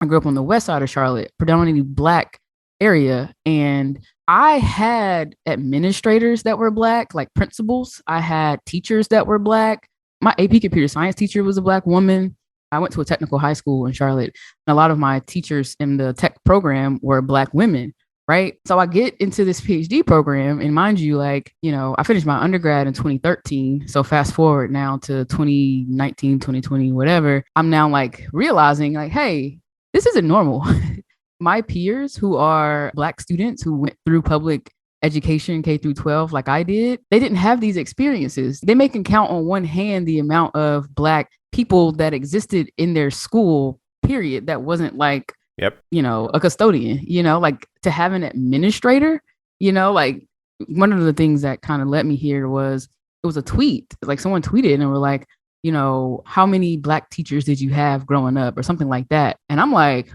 I grew up on the west side of Charlotte, predominantly Black area. And I had administrators that were Black, like principals. I had teachers that were Black. My AP computer science teacher was a Black woman. I went to a technical high school in Charlotte, and a lot of my teachers in the tech program were Black women. Right. So I get into this PhD program, and mind you, like, I finished my undergrad in 2013. So fast forward now to 2019, 2020, whatever. I'm now like realizing, like, hey, this isn't normal. My peers who are Black students who went through public education K through 12 like I did, they didn't have these experiences. They may can count on one hand the amount of Black people that existed in their school, period, that wasn't like, Yep. A custodian, like to have an administrator, like one of the things that kind of led me here was it was a tweet, like someone tweeted and were like, how many Black teachers did you have growing up or something like that? And I'm like,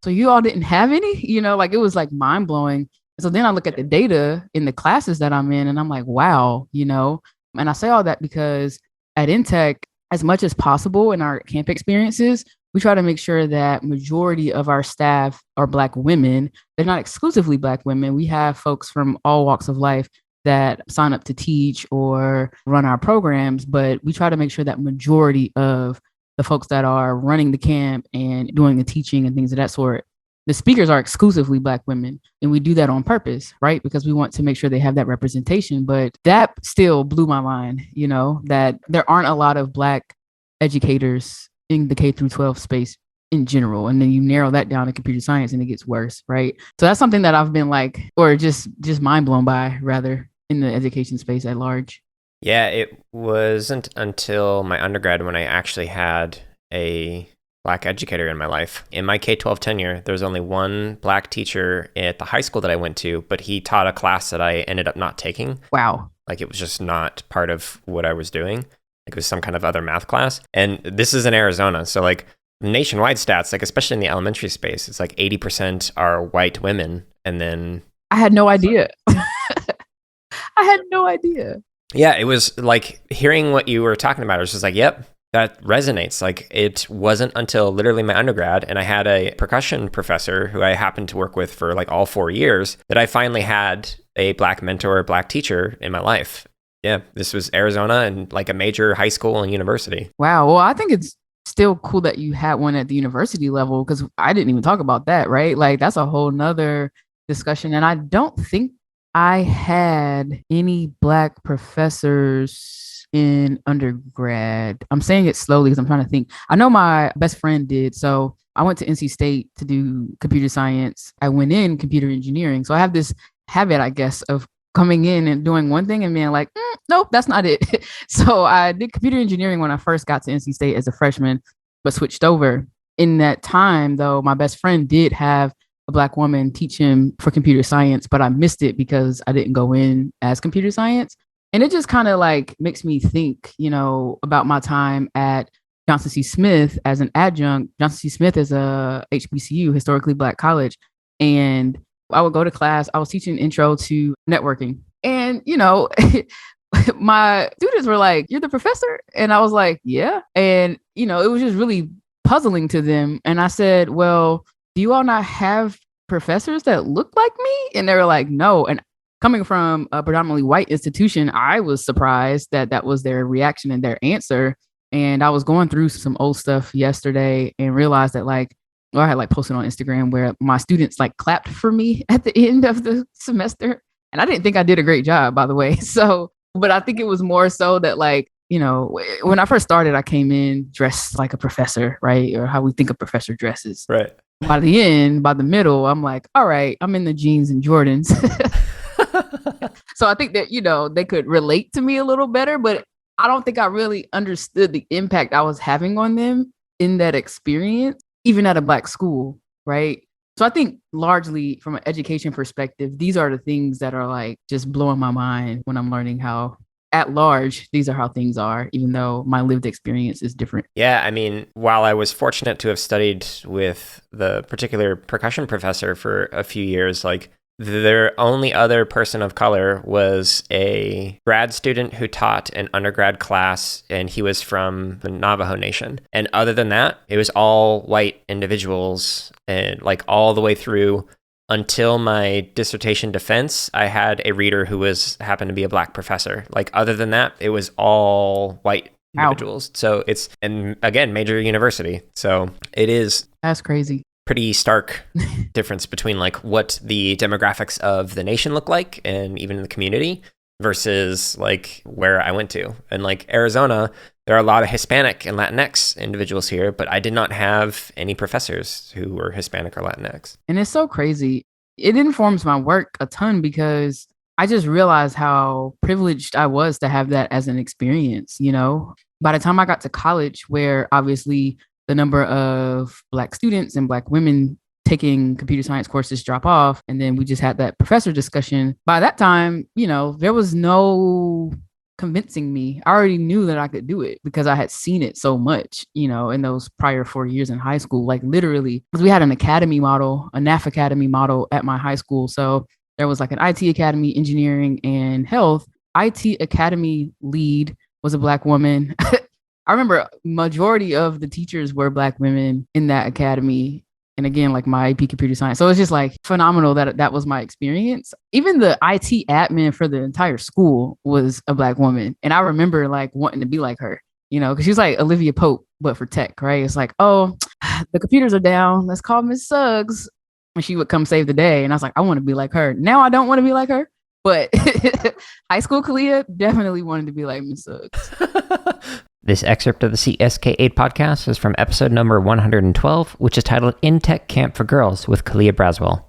so you all didn't have any, like it was like mind blowing. So then I look at the data in the classes that I'm in and I'm like, wow, and I say all that because at INTech, as much as possible in our camp experiences, we try to make sure that majority of our staff are Black women. They're not exclusively Black women. We have folks from all walks of life that sign up to teach or run our programs, but we try to make sure that majority of the folks that are running the camp and doing the teaching and things of that sort, the speakers are exclusively Black women. And we do that on purpose, right? Because we want to make sure they have that representation. But that still blew my mind, that there aren't a lot of Black educators in the K through 12 space in general. And then you narrow that down to computer science and it gets worse, right? So that's something that I've been like, or just mind blown by rather in the education space at large. Yeah, it wasn't until my undergrad when I actually had a Black educator in my life. In my K-12 tenure, there was only one Black teacher at the high school that I went to, but he taught a class that I ended up not taking. Wow. Like it was just not part of what I was doing. Like it was some kind of other math class. And this is in Arizona. So like nationwide stats, like especially in the elementary space, it's like 80% are white women. And then I had no idea. I had no idea. Yeah, it was like hearing what you were talking about. It was just like, yep, that resonates. Like it wasn't until literally my undergrad, and I had a percussion professor who I happened to work with for like all 4 years, that I finally had a Black mentor, a Black teacher in my life. Yeah, this was Arizona and like a major high school and university. Wow. Well, I think it's still cool that you had one at the university level, because I didn't even talk about that, right? Like that's a whole nother discussion. And I don't think I had any Black professors in undergrad. I'm saying it slowly because I'm trying to think. I know my best friend did. So I went to NC State to do computer science. I went in computer engineering. So I have this habit, I guess, of coming in and doing one thing and being like, nope, that's not it. So I did computer engineering when I first got to NC State as a freshman, but switched over. In that time, though, my best friend did have a Black woman teach him for computer science, but I missed it because I didn't go in as computer science. And it just kind of like makes me think, about my time at Johnson C. Smith as an adjunct. Johnson C. Smith is a HBCU, historically Black college. And I would go to class. I was teaching intro to networking. And, my students were like, "You're the professor?" And I was like, "Yeah." And, it was just really puzzling to them. And I said, "Well, do you all not have professors that look like me?" And they were like, "No." And coming from a predominantly white institution, I was surprised that that was their reaction and their answer. And I was going through some old stuff yesterday and realized that I had like posted on Instagram where my students like clapped for me at the end of the semester. And I didn't think I did a great job, by the way. So, but I think it was more so that when I first started, I came in dressed like a professor, right? Or how we think a professor dresses. Right. By the middle, I'm like, all right, I'm in the jeans and Jordans. So I think that, they could relate to me a little better, but I don't think I really understood the impact I was having on them in that experience, even at a Black school, right? So I think largely from an education perspective, these are the things that are like just blowing my mind when I'm learning how at large, these are how things are, even though my lived experience is different. Yeah, I mean, while I was fortunate to have studied with the particular percussion professor for a few years, like their only other person of color was a grad student who taught an undergrad class, and he was from the Navajo Nation. And other than that, it was all white individuals, and like all the way through until my dissertation defense, I had a reader who happened to be a black professor. Like other than that, it was all white individuals. So it's, and again, major university. So it is. That's crazy. Pretty stark difference between like what the demographics of the nation look like and even in the community versus like where I went to. And like Arizona, there are a lot of Hispanic and Latinx individuals here, but I did not have any professors who were Hispanic or Latinx. And it's so crazy. It informs my work a ton because I just realized how privileged I was to have that as an experience, you know? By the time I got to college, where obviously the number of Black students and Black women taking computer science courses drop off, and then we just had that professor discussion. By that time, you know, there was no convincing me. I already knew that I could do it because I had seen it so much, you know, in those prior 4 years in high school, like literally, because we had an academy model, a NAF academy model at my high school. So there was like an IT academy, engineering, and health. IT academy lead was a Black woman. I remember majority of the teachers were Black women in that academy. And again, like my AP computer science. So it's just like phenomenal that was my experience. Even the IT admin for the entire school was a Black woman. And I remember like wanting to be like her, you know, because she was like Olivia Pope, but for tech, right? It's like, oh, the computers are down. Let's call Miss Suggs. And she would come save the day. And I was like, I want to be like her. Now I don't want to be like her. But high school Khalia definitely wanted to be like Miss Suggs. This excerpt of the CSK8 podcast is from episode number 112, which is titled INTech Camp for Girls with Khalia Braswell.